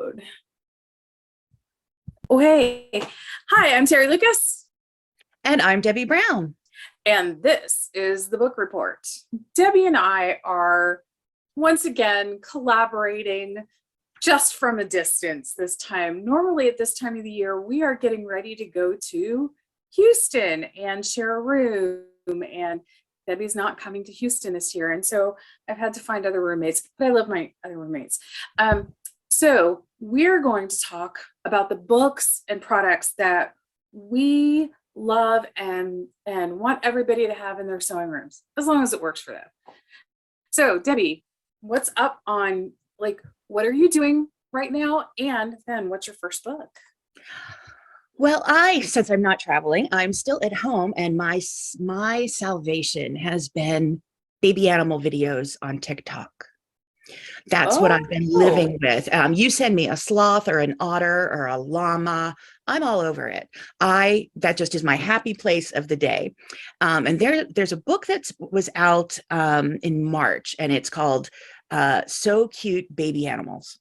episode. Oh, hey. Hi, I'm Teri Lucas. And I'm Debby Brown. And this is the book report. Debby and I are once again collaborating just from a distance this time. Normally at this time of the year, we are getting ready to go to Houston and share a room. And Debby's not coming to Houston this year. And so I've had to find other roommates, but I love my other roommates. So we're going to talk about the books and products that we love and want everybody to have in their sewing rooms, as long as it works for them. So Debby, what's up on, what are you doing right now? And then what's your first book? Well, since I'm not traveling, I'm still at home, and my salvation has been baby animal videos on TikTok. That's what I've been living with. You send me a sloth or an otter or a llama, I'm all over it. That just is my happy place of the day. And there's a book that was out in March, and it's called So Cute Baby Animals.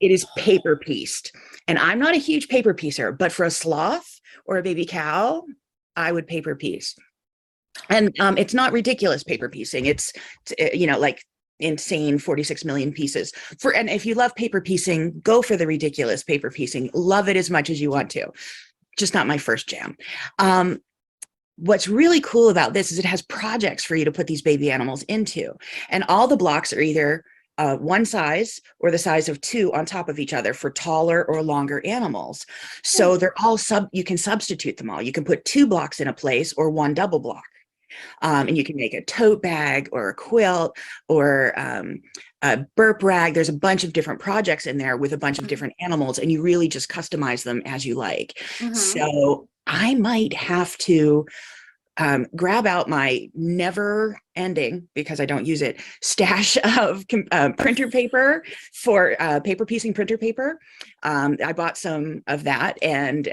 It is paper pieced, and I'm not a huge paper piecer, but for a sloth or a baby cow, I would paper piece. And it's not ridiculous paper piecing. It's like insane 46 million pieces. And if you love paper piecing, go for the ridiculous paper piecing. Love it as much as you want to. Just not my first jam. What's really cool about this is it has projects for you to put these baby animals into, and all the blocks are either one size or the size of two on top of each other for taller or longer animals. So they're all you can substitute them all. You can put 2 blocks in a place or 1 double block. And you can make a tote bag or a quilt or a burp rag. There's a bunch of different projects in there with a bunch of different animals, and you really just customize them as you like. So I might have to grab out my never ending, because I don't use it, stash of printer paper for paper piecing printer paper. I bought some of that, and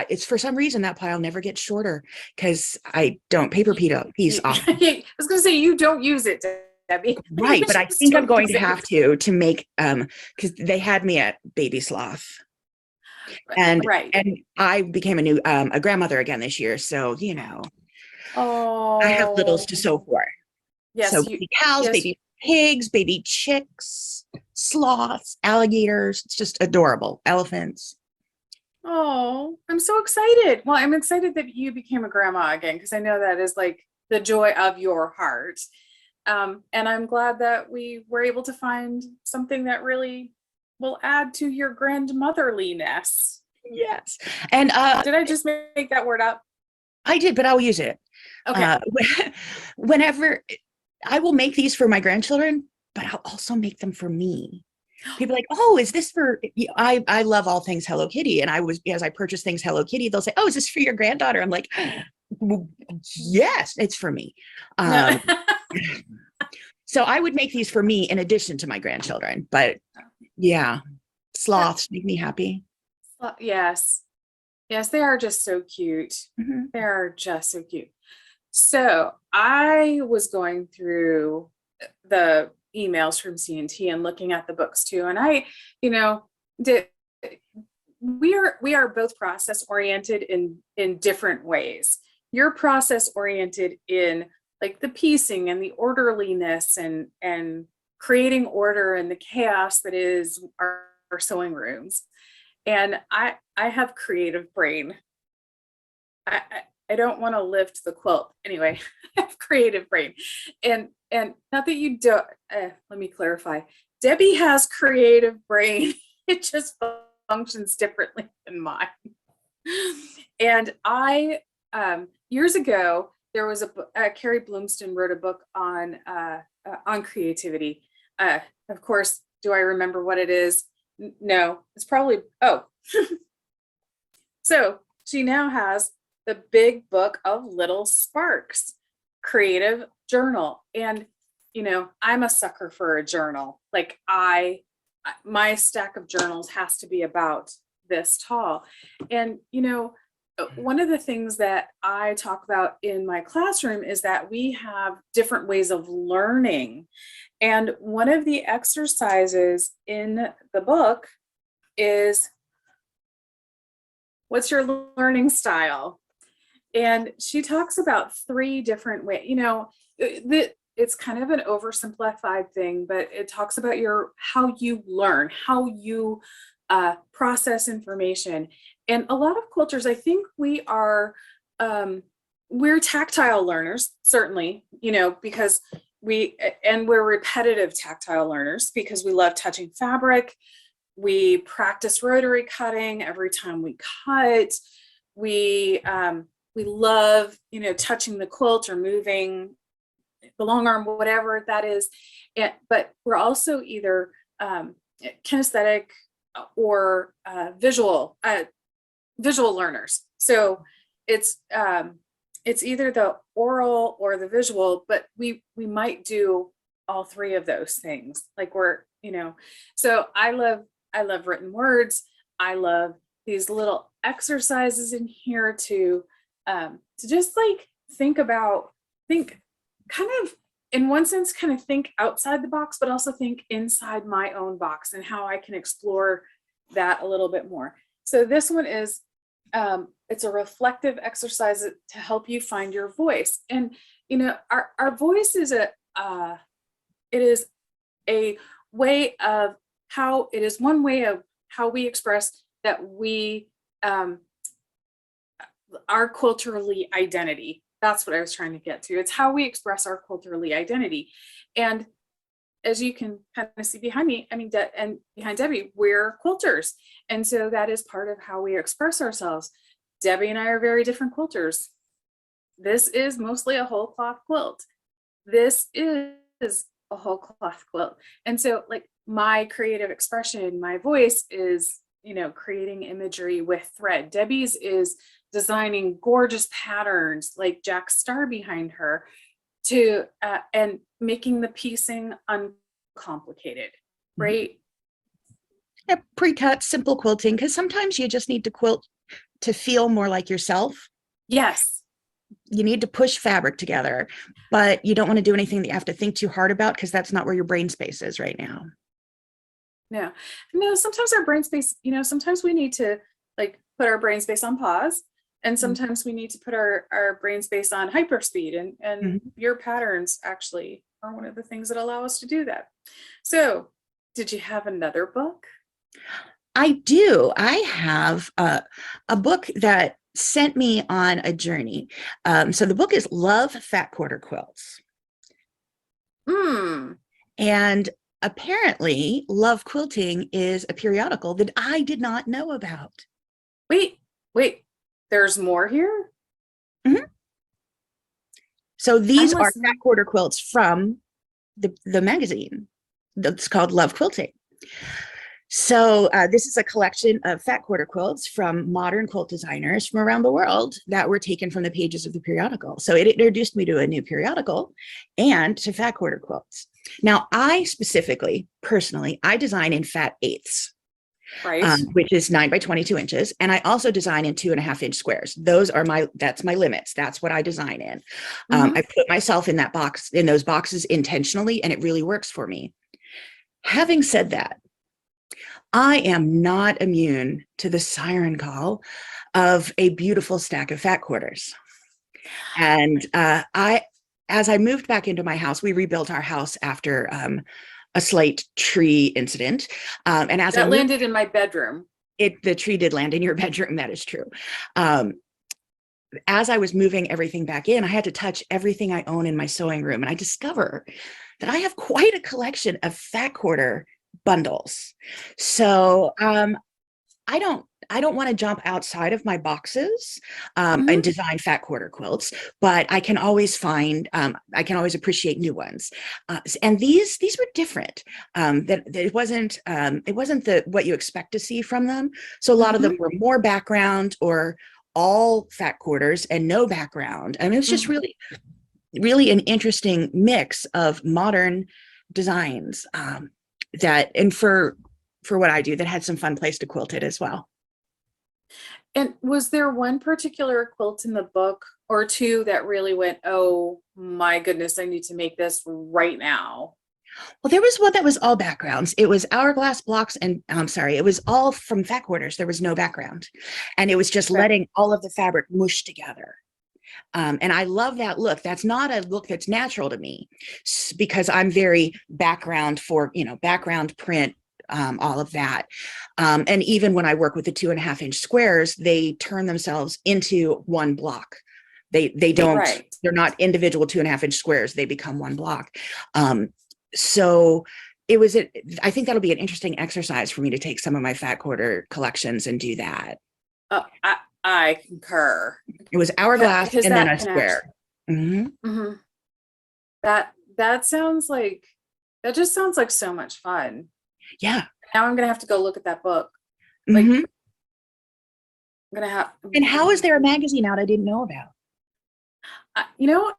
it's, for some reason, that pile never gets shorter because I don't paper piece off. I was going to say, you don't use it, Debby. Right, but I think I'm going to have to make, because they had me at baby sloth. And I became a grandmother again this year, so I have littles to sew for. Yes, so baby cows, baby pigs, baby chicks, sloths, alligators. It's just adorable. Elephants. Oh, I'm so excited. Well, I'm excited that you became a grandma again, because I know that is like the joy of your heart. And I'm glad that we were able to find something that really will add to your grandmotherliness. Yes. And did I just make that word up? I did, but I'll use it. Okay. Whenever I will make these for my grandchildren, but I'll also make them for me. People are like, oh, is this for, I love all things Hello Kitty. And as I purchase things Hello Kitty, they'll say, oh, is this for your granddaughter? I'm like, yes, it's for me. So I would make these for me in addition to my grandchildren, but yeah, sloths make me happy. Yes. Yes, they are just so cute. They are just so cute. So I was going through the emails from C&T and looking at the books too. And we are both process oriented in different ways. You're process oriented in like the piecing and the orderliness and creating order and the chaos that is our sewing rooms. And I have creative brain. I don't want to lift the quilt. Anyway, I have creative brain. And not that you don't, let me clarify. Debby has creative brain. It just functions differently than mine. And years ago, there was Carrie Bloomston wrote a book on creativity. Of course, do I remember what it is? No, it's probably, So she now has the big book of little sparks, creative journal. And, I'm a sucker for a journal. Like my stack of journals has to be about this tall. And, one of the things that I talk about in my classroom is that we have different ways of learning. And one of the exercises in the book is, what's your learning style? And she talks about 3 different ways. It's kind of an oversimplified thing, but it talks about how you learn, how you process information. And a lot of quilters, I think we're tactile learners, certainly, because we're repetitive tactile learners because we love touching fabric. We practice rotary cutting every time we cut. We love, touching the quilt or moving the long arm, whatever that is. But we're also either kinesthetic or visual learners. So it's either the oral or the visual, but we might do all 3 of those things. Like so I love written words. I love these little exercises in here to just like think kind of, in one sense, kind of think outside the box, but also think inside my own box and how I can explore that a little bit more. So this one is, it's a reflective exercise to help you find your voice. And, our voice is it is a way of how, it is one way of how we express that we, our culturally identity. That's what I was trying to get to. It's how we express our culturally identity. And as you can kind of see behind me, and behind Debbie, we're quilters. And so that is part of how we express ourselves. Debbie and I are very different quilters. This is mostly a whole cloth quilt. This is a whole cloth quilt. And so like my creative expression, my voice is, creating imagery with thread. Debbie's is designing gorgeous patterns like Jack's star behind her and making the piecing uncomplicated, right? Yeah, pre-cut, simple quilting, because sometimes you just need to quilt to feel more like yourself. Yes. You need to push fabric together, but you don't want to do anything that you have to think too hard about because that's not where your brain space is right now. No, sometimes our brain space, sometimes we need to like put our brain space on pause. And sometimes we need to put our brain space on hyperspeed, and your patterns actually are one of the things that allow us to do that. So did you have another book? I do. I have a book that sent me on a journey. So the book is Love Fat Quarter Quilts. And apparently Love Quilting is a periodical that I did not know about. Wait, there's more here? So these are fat quarter quilts from the magazine that's called Love Quilting. So this is a collection of fat quarter quilts from modern quilt designers from around the world that were taken from the pages of the periodical. So it introduced me to a new periodical and to fat quarter quilts. Now, I specifically, personally, I design in fat eighths. Right. Which is 9 by 22 inches. And I also design in 2.5 inch squares. That's my limits. That's what I design in. I put myself in those boxes intentionally, and it really works for me. Having said that, I am not immune to the siren call of a beautiful stack of fat quarters. And as I moved back into my house, we rebuilt our house after a slight tree incident. And as that landed in my bedroom. The tree did land in your bedroom. That is true. As I was moving everything back in, I had to touch everything I own in my sewing room. And I discover that I have quite a collection of fat quarter bundles. So I don't want to jump outside of my boxes and design fat quarter quilts, but I can always appreciate new ones. And these were different. That it wasn't what you expect to see from them. So a lot of them were more background or all fat quarters and no background. I mean, it was just really, really an interesting mix of modern designs and for what I do, that had some fun place to quilt it as well. And was there one particular quilt in the book or two that really went, oh my goodness, I need to make this right now? Well, there was one that was all backgrounds. It was hourglass blocks, and I'm sorry, it was all from fat quarters. There was no background, and it was just Okay. letting all of the fabric mush together. And I love that look. That's not a look that's natural to me because I'm very background for, background print, all of that. And even when I work with the 2.5-inch squares, they turn themselves into one block. They don't, Right. they're not individual 2.5-inch squares. They become one block. So I think that'll be an interesting exercise for me to take some of my fat quarter collections and do that. I concur. It was hourglass Because and then that a can square. actually, Mhm. That sounds like, that just sounds like so much fun. Yeah. Now I'm gonna have to go look at that book. Like, Mm-hmm. I'm gonna have. And how is there a magazine out I didn't know about?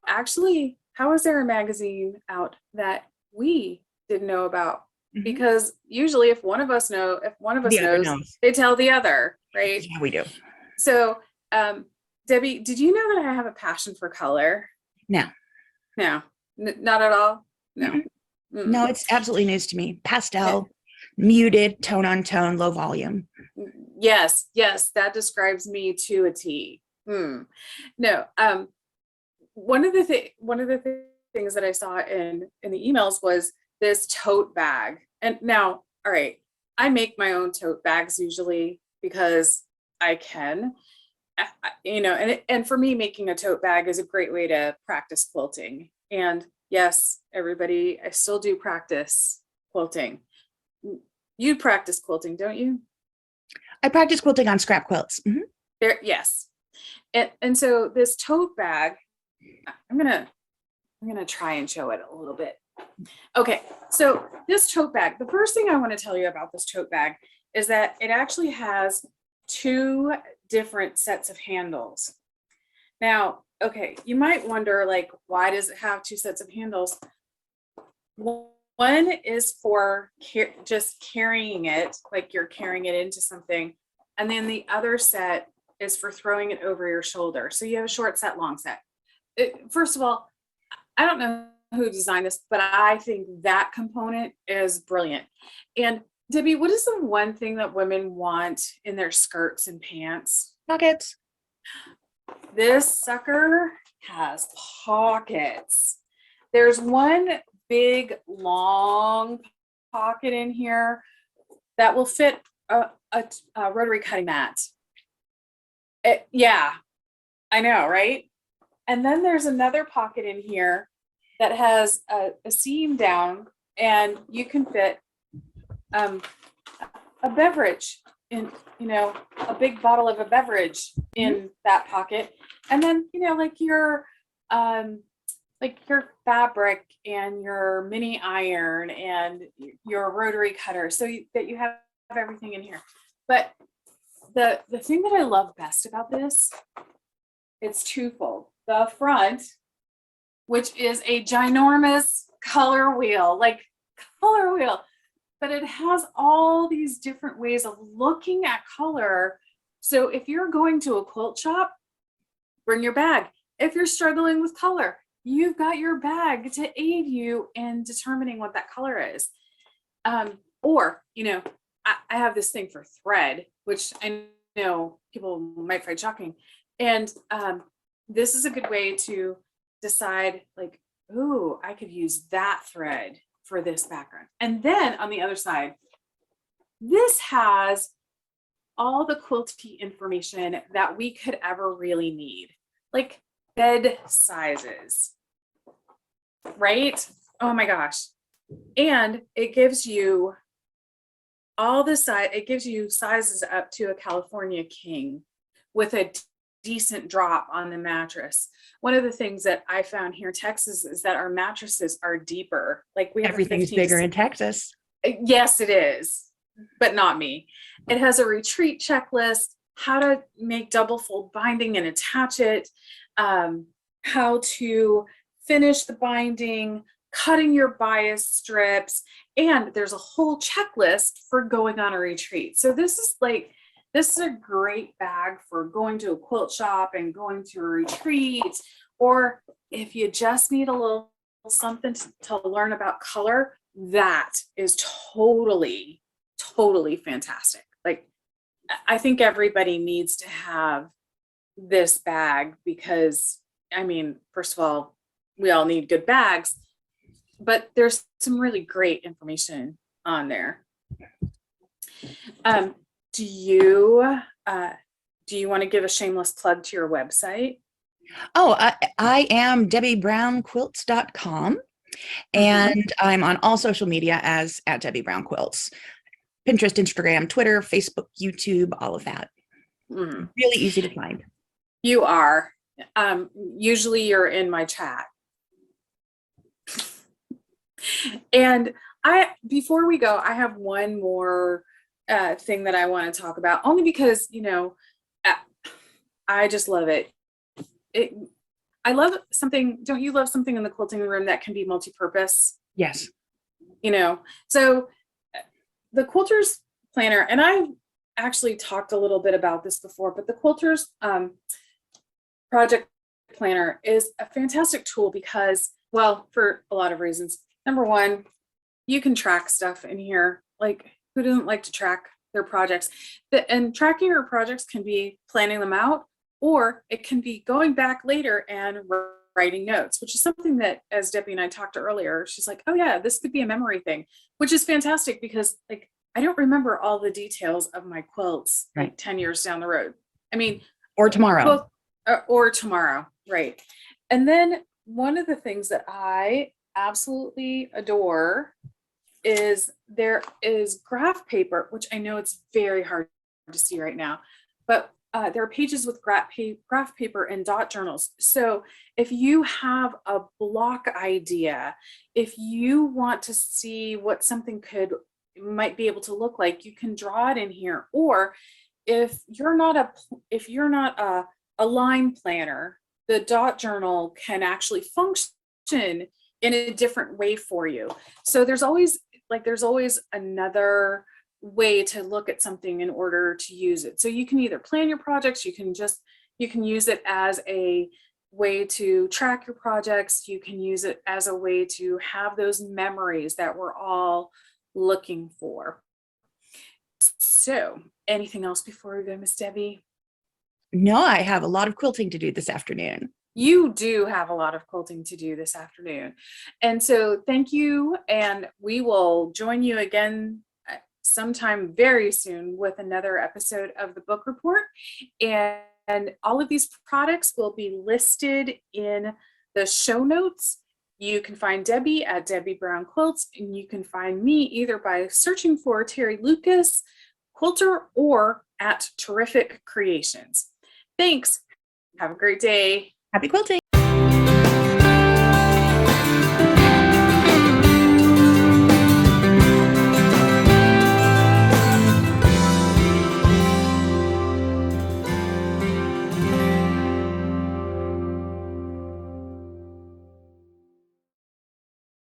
Actually, how is there a magazine out that we didn't know about? Mhm. Because usually, if one of us The other knows, knows. they tell the other, right? Yeah, we do. So, Debbie, did you know that I have a passion for color? No. No, not at all. No. Mm-mm. No, Mm-mm. it's absolutely news to me. Yeah. Pastel, muted, tone on tone, low volume. Yes, that describes me to a T. No, one of the things that I saw in the emails was this tote bag. And now, all right, I make my own tote bags usually because I can. And for me, making a tote bag is a great way to practice quilting. And yes, everybody, I still do practice quilting. You practice quilting, don't you? I practice quilting on scrap quilts. Mhm. There, yes. And so this tote bag, I'm gonna try and show it a little bit. Okay, so this tote bag, the first thing I want to tell you about this tote bag is that it actually has two different sets of handles. Now, okay, you might wonder, like, why does it have two sets of handles? One is for just carrying it, like you're carrying it into something. And then the other set is for throwing it over your shoulder. So you have a short set, long set. First of all, I don't know who designed this, but I think that component is brilliant. And Debbie, what is the one thing that women want in their skirts and pants? Pockets. This sucker has pockets. There's one big long pocket in here that will fit a rotary cutting mat. Yeah, I know, right? And then there's another pocket in here that has a seam down, and you can fit a beverage in, a big bottle of a beverage in that pocket. And then, like your fabric and your mini iron and your rotary cutter, so that you have everything in here. But the thing that I love best about this, it's twofold. The front, which is a ginormous color wheel, but it has all these different ways of looking at color. So if you're going to a quilt shop, bring your bag. If you're struggling with color, you've got your bag to aid you in determining what that color is. Or, I have this thing for thread, which I know people might find shocking. And this is a good way to decide, like, ooh, I could use that thread for this background. And then on the other side, this has all the quilty information that we could ever really need, like bed sizes, right? Oh my gosh. And it gives you it gives you sizes up to a California king with a decent drop on the mattress. One of the things that I found here in Texas is that our mattresses are deeper. Like we have Everything's bigger in Texas. Yes, it is, but not me. It has a retreat checklist, how to make double fold binding and attach it, how to finish the binding, cutting your bias strips, and there's a whole checklist for going on a retreat. So this is a great bag for going to a quilt shop and going to a retreat, or if you just need a little something to learn about color, that is totally fantastic. Like, I think everybody needs to have this bag because, I mean, first of all, we all need good bags, but there's some really great information on there. Do you want to give a shameless plug to your website? Oh, I am DebbyBrownQuilts.com, and I'm on all social media as @DebbyBrownQuilts. Pinterest, Instagram, Twitter, Facebook, YouTube, all of that. Really easy to find. You are. Usually you're in my chat. And before we go, I have one more thing that I want to talk about, only because, you know, I just love it. I love something. Don't you love something in the quilting room that can be multi-purpose? Yes. You know, so the Quilter's Planner, and I've actually talked a little bit about this before, but the Quilter's Project Planner is a fantastic tool because, well, for a lot of reasons. Number one, you can track stuff in here. Like, who doesn't like to track their projects? And tracking your projects can be planning them out, or it can be going back later and writing notes, which is something that, as Debbie and I talked earlier, she's like, oh yeah, this could be a memory thing, which is fantastic because, like, I don't remember all the details of my quilts like 10 years down the road. I mean, or tomorrow. Or tomorrow, right? And then one of the things that I absolutely adore is there is graph paper, which I know it's very hard to see right now, but there are pages with graph paper and dot journals. So if you have a block idea, if you want to see what something might be able to look like, you can draw it in here. Or if you're not a line planner, the dot journal can actually function in a different way for you. So there's always another way to look at something in order to use it. So you can either plan your projects, you can use it as a way to track your projects, you can use it as a way to have those memories that we're all looking for. So anything else before we go, Miss Debbie? No, I have a lot of quilting to do this afternoon. You do have a lot of quilting to do this afternoon. And so thank you. And we will join you again sometime very soon with another episode of the book report. And all of these products will be listed in the show notes. You can find Debbie at Debby Brown Quilts, and you can find me either by searching for Teri Lucas Quilter or at TerifiCreations. Thanks. Have a great day. Happy quilting.